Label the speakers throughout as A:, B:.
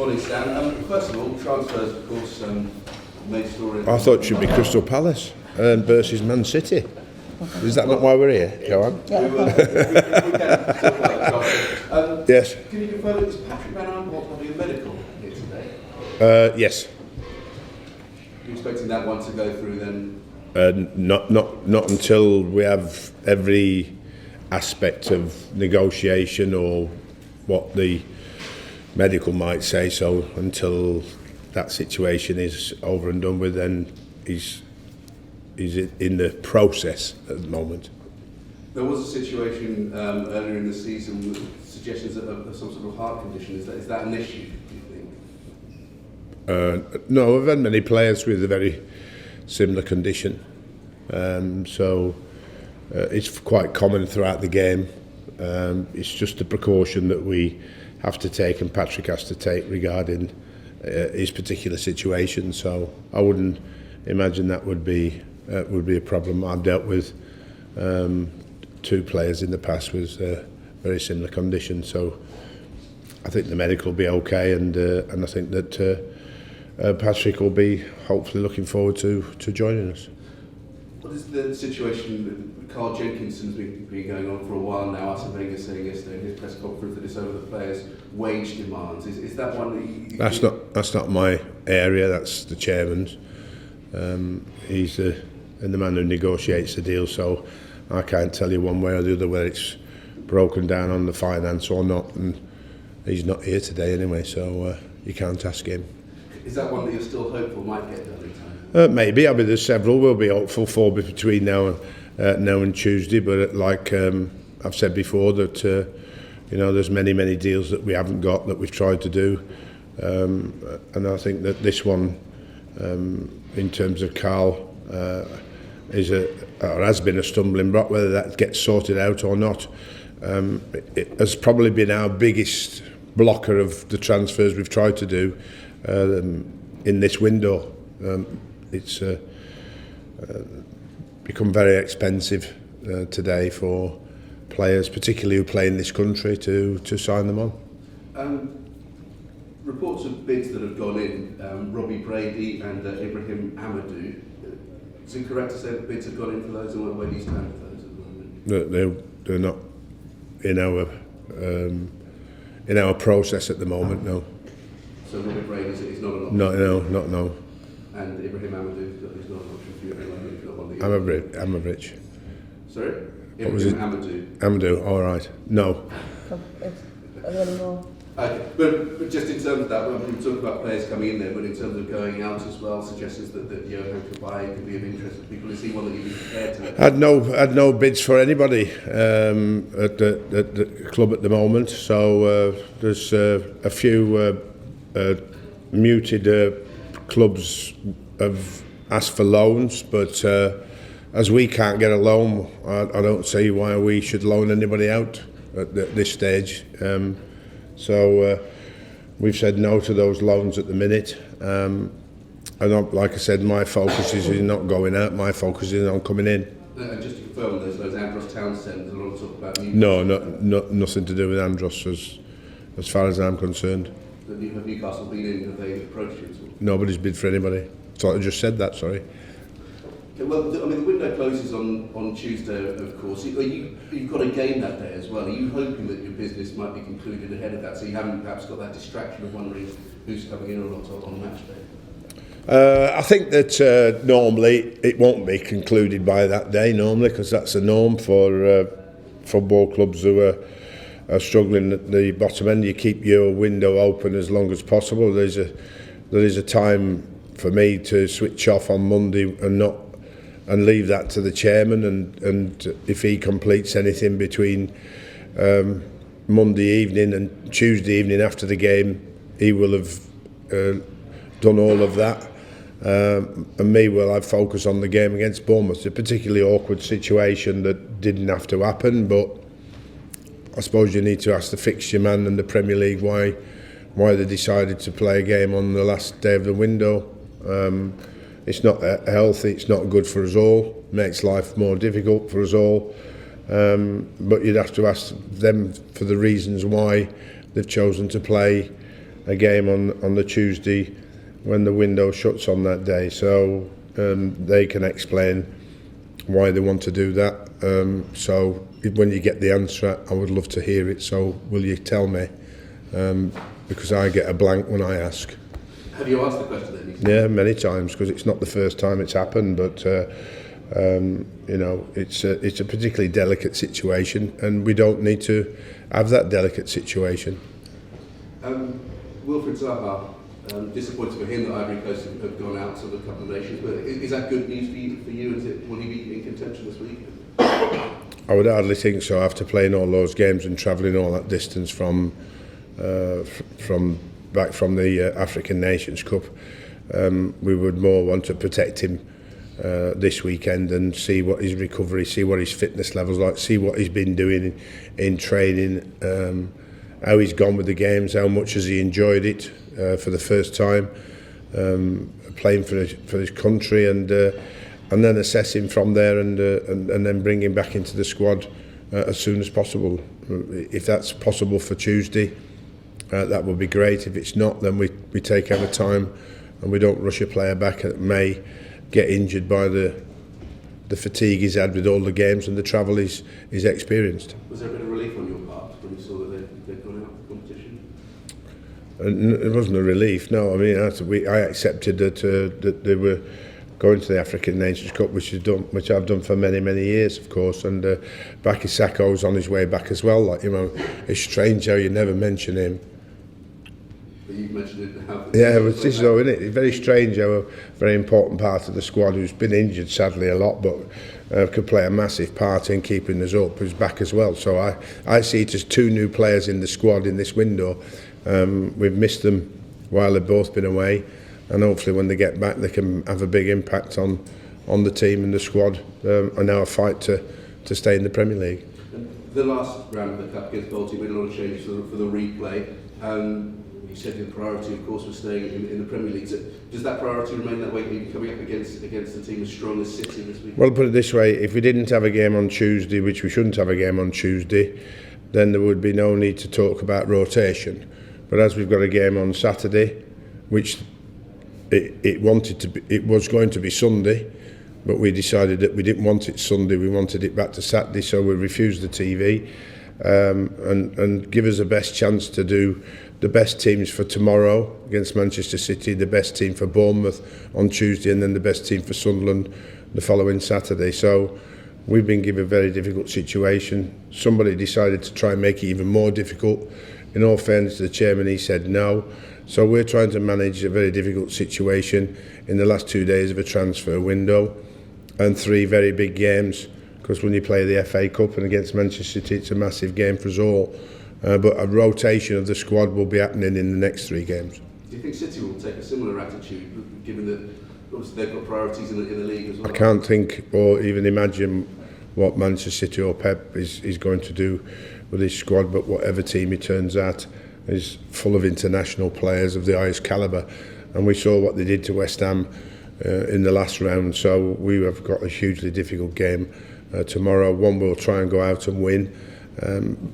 A: Morning, Sam. First of all, transfers, of course, made story.
B: I thought it should be Crystal Palace versus Man City. Is that not why we're here? Go on.
A: We can talk about transfers.
B: Yes.
A: Can you confirm that it's Patrick Van Aanholt having a medical here today?
B: Yes.
A: Are you expecting that one to go through then?
B: Not until we have every aspect of negotiation or what the medical might say. So until that situation is over and done with, then he's in the process at the moment.
A: There was a situation earlier in the season with suggestions of some sort of heart condition. Is that an issue, do you think?
B: No, we've had many players with a very similar condition. So it's quite common throughout the game. It's just a precaution that we have to take and Patrick has to take regarding his particular situation. So I wouldn't imagine that would be a problem. I've dealt with two players in the past with very similar conditions. So I think the medical will be okay, and I think that Patrick will be hopefully looking forward to joining us.
A: What is the situation? Carl Jenkinson's been going on for a while now. Arsene Wenger saying yesterday in his press conference that it's over the players' wage demands. Is that one that you
B: That's not my area. That's the chairman's. He's the man who negotiates the deal. So I can't tell you one way or the other whether it's broken down on the finance or not. And he's not here today anyway, so you can't ask him.
A: Is that one that you're still hopeful might get done in time?
B: Maybe. I mean, there's several we'll be hopeful for between now and Tuesday. But like I've said before, that there's many deals that we haven't got that we've tried to do, and I think that this one, in terms of Carl, has been a stumbling block. Whether that gets sorted out or not, it has probably been our biggest blocker of the transfers we've tried to do in this window. It's become very expensive today for players, particularly who play in this country, to sign them on.
A: Reports of bids that have gone in, Robbie Brady and Ibrahim Amadou. Is it correct to say that bids have gone in for those, and where do you stand with those at the moment?
B: They're not in our process at the moment. No.
A: So Robbie Brady is not an option.
B: No.
A: And Ibrahim Amadou is not an option for you at the moment.
B: I'm a rich.
A: Sorry?
B: What was it? Amadou. All right. No.
A: Okay. But just in terms of that, we talk about players coming in there, but in terms of going out as well, suggestions that Johan Cabaye could be of interest to people. Is he one that you'd be prepared to?
B: Had no bids for anybody at the club at the moment. So there's a few muted clubs have asked for loans, but as we can't get a loan, I don't see why we should loan anybody out at this stage. So we've said no to those loans at the minute. And like I said, my focus is not going out. My focus is on coming in.
A: Just to confirm, those Andros Townsend, there's a lot of talk about
B: nothing to do with Andros as far as I'm concerned.
A: Have Newcastle been in? Have they approached you at all?
B: Nobody's bid for anybody. So I just said that. Sorry.
A: Okay, well, the window closes on Tuesday, of course. You've got a game that day as well. Are you hoping that your business might be concluded ahead of that, so you haven't perhaps got that distraction of wondering who's coming in or not on match day?
B: I think that normally it won't be concluded by that day, because that's a norm for football clubs who are struggling at the bottom end. You keep your window open as long as possible. There is a time for me to switch off on Monday and leave that to the chairman, and if he completes anything between Monday evening and Tuesday evening after the game, he will have done all of that. And me, well, I'd focus on the game against Bournemouth. It's a particularly awkward situation that didn't have to happen, but I suppose you need to ask the fixture man and the Premier League why they decided to play a game on the last day of the window. It's not healthy, it's not good for us all, makes life more difficult for us all. But you'd have to ask them for the reasons why they've chosen to play a game on the Tuesday when the window shuts on that day. So they can explain why they want to do that. So when you get the answer, I would love to hear it. So will you tell me? Because I get a blank when I ask.
A: Have you asked the question then?
B: Yeah, many times, because it's not the first time it's happened, but you know, it's a particularly delicate situation, and we don't need to have that delicate situation.
A: Wilfried Zaha, disappointed for him that Ivory Coast have gone out to the Cup of Nations, but is that good news for you? Will he be in contention this week?
B: I would hardly think so, after playing all those games and travelling all that distance from back from the African Nations Cup. We would more want to protect him this weekend and see what his recovery, see what his fitness levels like, see what he's been doing in training, how he's gone with the games, how much has he enjoyed it for the first time, playing for his country, and then assess him from there, and then bring him back into the squad as soon as possible. If that's possible for Tuesday, that would be great. If it's not, then we take our time and we don't rush a player back that may get injured by the fatigue he's had with all the games and the travel he's experienced.
A: Was there a bit of relief on your part when you saw that they'd gone out of the competition?
B: It wasn't a relief, no. I mean, I accepted that they were going to the African Nations Cup, which I've done for many years, of course. And Bakissako's on his way back as well. Like, you know, it's strange how you never mention him.
A: But you've mentioned it now.
B: Yeah, this is though, isn't it? It's very strange how a very important part of the squad, who's been injured sadly a lot, but could play a massive part in keeping us up, is back as well. So I see it as two new players in the squad in this window. We've missed them while they've both been away, and hopefully when they get back they can have a big impact on the team and the squad, and our fight to stay in the Premier League.
A: The last round of the Cup against Bolton made a lot of changes for the replay. You said the priority, of course, was staying in the Premier League. So does that priority remain that way, even coming up against a team as strong as City this week?
B: Well, put it this way, if we didn't have a game on Tuesday, which we shouldn't have a game on Tuesday, then there would be no need to talk about rotation. But as we've got a game on Saturday, which it was going to be Sunday, but we decided that we didn't want it Sunday, we wanted it back to Saturday, so we refused the TV, and give us the best chance to do the best teams for tomorrow against Manchester City, the best team for Bournemouth on Tuesday, and then the best team for Sunderland the following Saturday. So we've been given a very difficult situation. Somebody decided to try and make it even more difficult. In all fairness to the chairman, he said no. So we're trying to manage a very difficult situation in the last 2 days of a transfer window, and 3 very big games, because when you play the FA Cup and against Manchester City, it's a massive game for us all. But a rotation of the squad will be happening in the next 3 games.
A: Do you think City will take a similar attitude, given that obviously they've got priorities in the league as well?
B: I can't think or even imagine what Manchester City or Pep is going to do with his squad, but whatever team he turns out is full of international players of the highest calibre. And we saw what they did to West Ham in the last round, so we have got a hugely difficult game tomorrow. One we'll try and go out and win.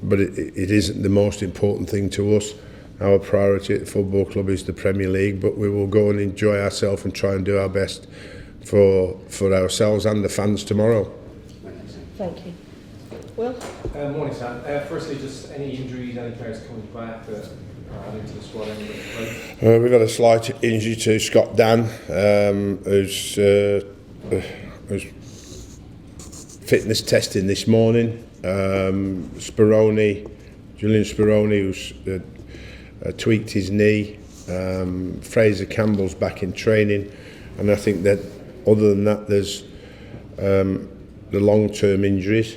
B: But it isn't the most important thing to us. Our priority at the football club is the Premier League, but we will go and enjoy ourselves and try and do our best for ourselves and the fans tomorrow.
C: Thank you. Will?
D: Morning, Sam. Firstly, just any injuries, any players coming back that are adding to the squad?
B: We've got a slight injury to Scott Dan, who's fitness testing this morning. Julian Speroni, who's tweaked his knee. Fraser Campbell's back in training, and I think that other than that, there's the long-term injuries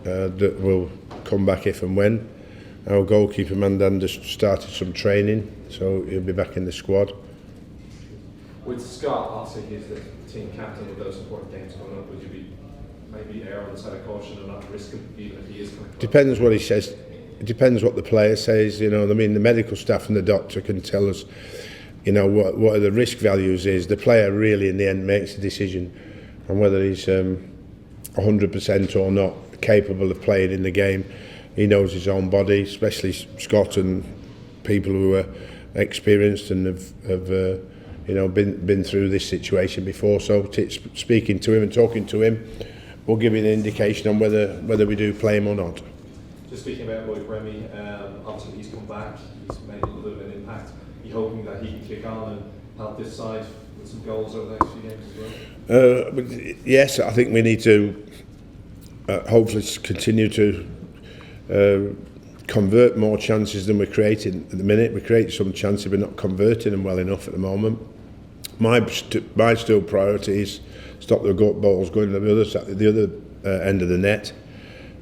B: that will come back if and when. Our goalkeeper Mandan just started some training, so he'll be back in the squad.
D: With Scott, obviously he's the team captain with those important games coming up. Would you be maybe err on the side of caution and not risk him, even if he is coming?
B: Depends what he says. It depends what the player says. You know, I mean, the medical staff and the doctor can tell us, you know, what are the risk values is. The player really, in the end, makes the decision on whether he's 100% or not capable of playing in the game. He knows his own body, especially Scott and people who are experienced and have been through this situation before. So speaking to him and talking to him will give you an indication on whether we do play him or not.
D: Just speaking about Lloyd Remy, obviously he's come back, he's made a little bit of an impact. Are you hoping that he can kick on and help this side with some goals over the next few games as well?
B: But yes, I think we need to hopefully continue to convert more chances than we're creating at the minute. We create some chances, we're not converting them well enough at the moment. My still priority is stop the balls going to the other end of the net.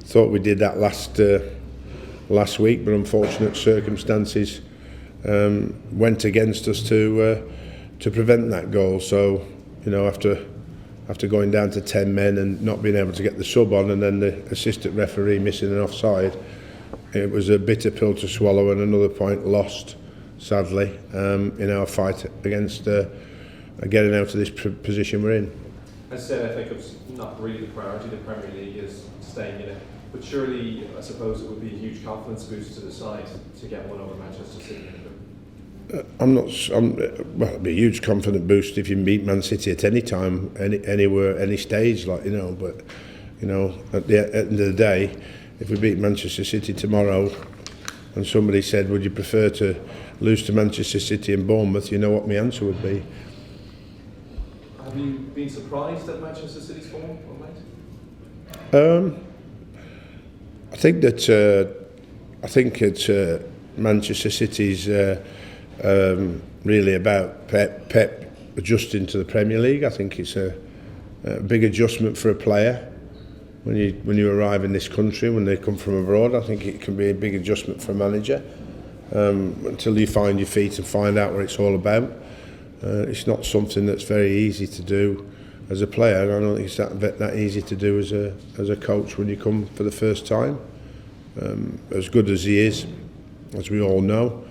B: Thought we did that last week, but unfortunate circumstances went against us to prevent that goal. So, after going down to 10 men and not being able to get the sub on, and then the assistant referee missing an offside, it was a bitter pill to swallow, and another point lost, sadly, in our fight against getting out of this position we're in.
D: As I said, FA Cup's not really the priority. The Premier League is staying in it. But surely, I suppose it would be a huge confidence boost to the side to get one over Manchester City.
B: Well, it'd be a huge confident boost if you beat Man City at any time, anywhere, any stage, But at the end of the day, if we beat Manchester City tomorrow, and somebody said, "Would you prefer to lose to Manchester City and Bournemouth?" You know what my answer would be.
D: Have you been surprised at Manchester City's form of late?
B: I think that Manchester City's really about Pep adjusting to the Premier League. I think it's a big adjustment for a player when you arrive in this country, when they come from abroad. I think it can be a big adjustment for a manager until you find your feet and find out what it's all about. It's not something that's very easy to do as a player, and I don't think it's that easy to do as a coach when you come for the first time. As good as he is, as we all know,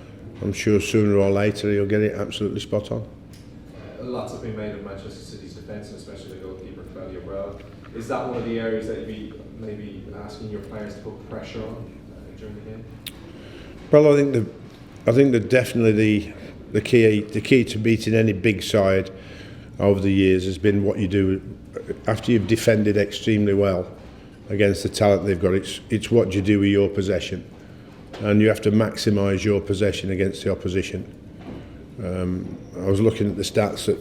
B: I'm sure sooner or later he'll get it absolutely spot on.
D: Lots have been made of Manchester City's defence, and especially the goalkeeper, Claudio Bravo. Is that one of the areas that you'd be maybe asking your players to put pressure on during the game?
B: Well, I think that definitely the key to beating any big side over the years has been what you do after you've defended extremely well against the talent they've got. It's what you do with your possession, and you have to maximise your possession against the opposition. I was looking at the stats at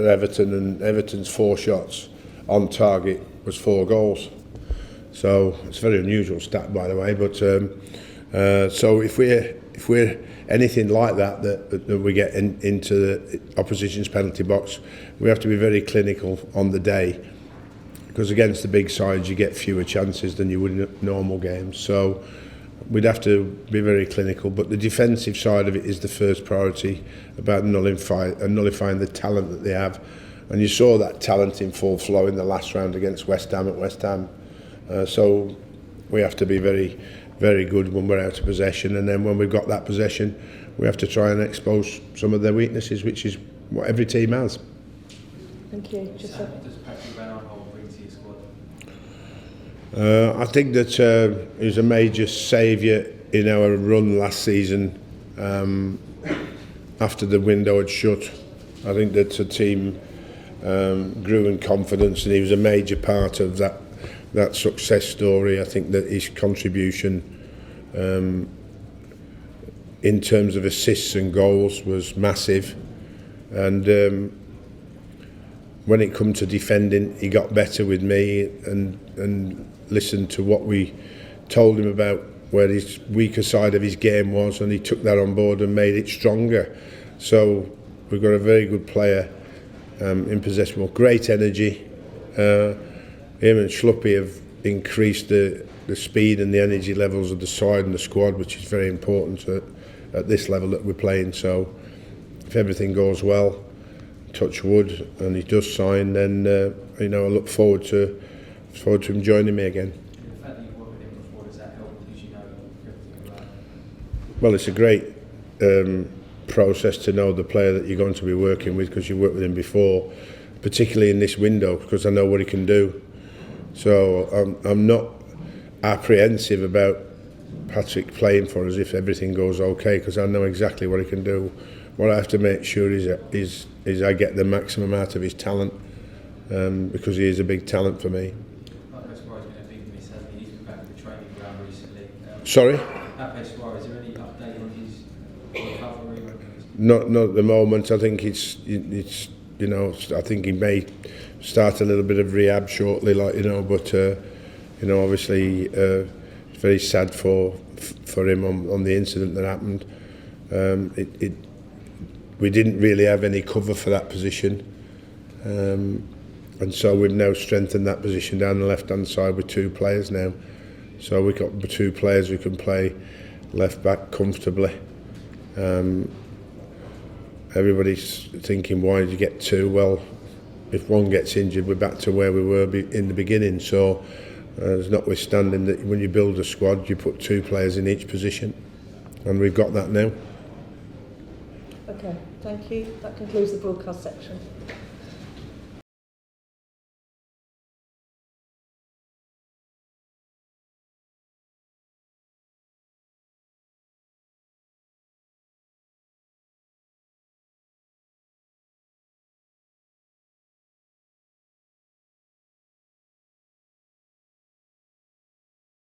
B: Everton, and Everton's 4 shots on target was 4 goals. So it's a very unusual stat, by the way. But so if we're anything like that we get into the opposition's penalty box, we have to be very clinical on the day, because against the big sides you get fewer chances than you would in normal games. So we'd have to be very clinical, but the defensive side of it is the first priority, about nullifying the talent that they have. And you saw that talent in full flow in the last round against West Ham at West Ham. So we have to be very, very good when we're out of possession, and then when we've got that possession, we have to try and expose some of their weaknesses, which is what every team has.
C: Thank you.
E: Does Patrick Van Aanholt bring to your squad?
B: I think that he was a major saviour in our run last season after the window had shut. I think that the team grew in confidence, and he was a major part of that success story. I think that his contribution in terms of assists and goals was massive, and when it come to defending, he got better with me and listened to what we told him about where his weaker side of his game was, and he took that on board and made it stronger. So we've got a very good player in possession with great energy. Him and Schluppy have increased the speed and the energy levels of the side and the squad, which is very important at this level that we're playing. So if everything goes well, touch wood, and he does sign, then I look forward to him joining me again.
E: The fact that you've worked with him before, does that help, because you know everything about him?
B: Well, it's a great process to know the player that you're going to be working with, because you worked with him before, particularly in this window, because I know what he can do. So I'm not apprehensive about Patrick playing for us if everything goes okay, because I know exactly what he can do. What I have to make sure is I get the maximum out of his talent, because he is a big talent for me.
E: Pape Suarez been a big miss, hasn't he? He's been back at the training ground recently.
B: Sorry?
E: Pape Suarez, is there any update on his recovery?
B: Not at the moment. I think it's you know, I think he may start a little bit of rehab shortly, like, you know, but you know, obviously it's very sad for him on the incident that happened. We didn't really have any cover for that position, and so we've now strengthened that position down the left hand side with 2 players now. So we've got 2 players who can play left back comfortably. Everybody's thinking, why did you get 2? Well, if one gets injured, we're back to where we were in the beginning. So there's notwithstanding that when you build a squad, you put 2 players in each position, and we've got that now.
C: Okay, thank you. That concludes the broadcast section.